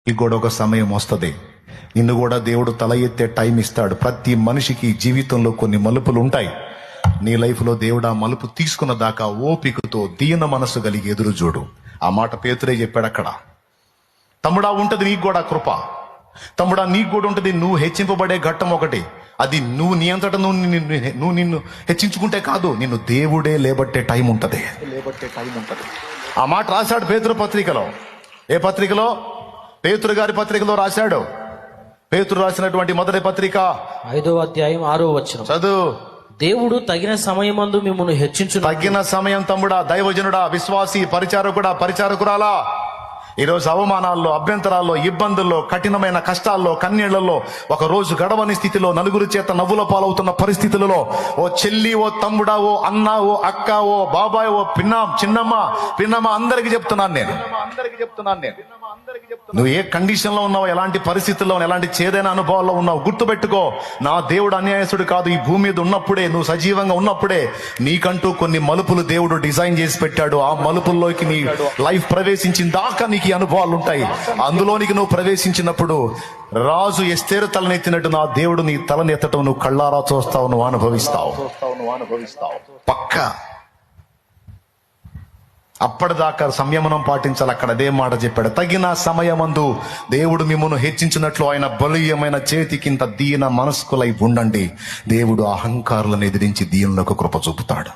నీకు కూడా ఒక సమయం వస్తుంది, నిన్ను కూడా దేవుడు తల ఎత్తే టైం ఇస్తాడు. ప్రతి మనిషికి జీవితంలో కొన్ని మలుపులు ఉంటాయి. నీ లైఫ్లో దేవుడు ఆ మలుపు తీసుకున్న దాకా ఓపికతో దీన మనసు కలిగి ఎదురు చూడు. ఆ మాట పేతురే చెప్పాడు అక్కడ. తమ్ముడా, ఉంటది నీకు కూడా కృప. తమ్ముడా, నీకు కూడా ఉంటుంది నువ్వు హెచ్చింపబడే ఘట్టం ఒకటి. అది నువ్వు నీ అంతటా నువ్వు నిన్ను హెచ్చించుకుంటే కాదు, నిన్ను దేవుడే లేబట్టే టైం ఉంటది. ఆ మాట రాశాడు పేతురు పత్రికలో. ఏ పత్రికలో? పేతురు గారి పత్రికలో రాశాడు. పేతురు రాసినటువంటి మొదటి పత్రిక 5వ అధ్యాయం 6వ వచనం చదువు. దేవుడు తగిన సమయమందు మిమ్మల్ని హెచ్చించు. తగిన సమయం తమ్ముడా, దైవజనుడా, విశ్వాసి, పరిచారకుడా, పరిచారకురాలా, ఈరోజు అవమానాల్లో, అభ్యంతరాల్లో, ఇబ్బందుల్లో, కఠినమైన కష్టాల్లో, కన్నీళ్లలో, ఒక రోజు గడవని స్థితిలో, నలుగురి చేత నవ్వుల పాలవుతున్న పరిస్థితులలో, ఓ చెల్లి, ఓ తమ్ముడా, ఓ అన్న, ఓ అక్క, ఓ బాబాయ్, ఓ పిన్నమ్మ అందరికి చెప్తున్నాను నేను. నువ్వు ఏ కండిషన్ లో ఉన్నావు, ఎలాంటి పరిస్థితుల్లో, ఎలాంటి చేదైన అనుభవాల్లో ఉన్నావు, గుర్తుపెట్టుకో, నా దేవుడు అన్యాయస్తుడు కాదు. ఈ భూమి మీద ఉన్నప్పుడే, నువ్వు సజీవంగా ఉన్నప్పుడే నీకంటూ కొన్ని మలుపులు దేవుడు డిజైన్ చేసి పెట్టాడు. ఆ మలుపుల్లోకి నీ లైఫ్ ప్రవేశించిన దాకా నీకు ఈ అనుభవాలు ఉంటాయి. అందులోనికి నువ్వు ప్రవేశించినప్పుడు రాజు ఎస్తేరు తలనెత్తినట్టు నా దేవుడు నీ తలనెత్తటం నువ్వు కళ్ళారా చూస్తావు, నువ్వు అనుభవిస్తావు పక్కా. అప్పటిదాకా సంయమనం పాటించాలి. అక్కడ అదే మాట చెప్పాడు. తగిన సమయమందు దేవుడు మిమ్మల్ని హెచ్చించినట్లు ఆయన బలీయమైన చేతికింత దీన మనస్కులై ఉండండి. దేవుడు అహంకారులను ఎదిరించి దీనులకు కృప చూపుతాడు.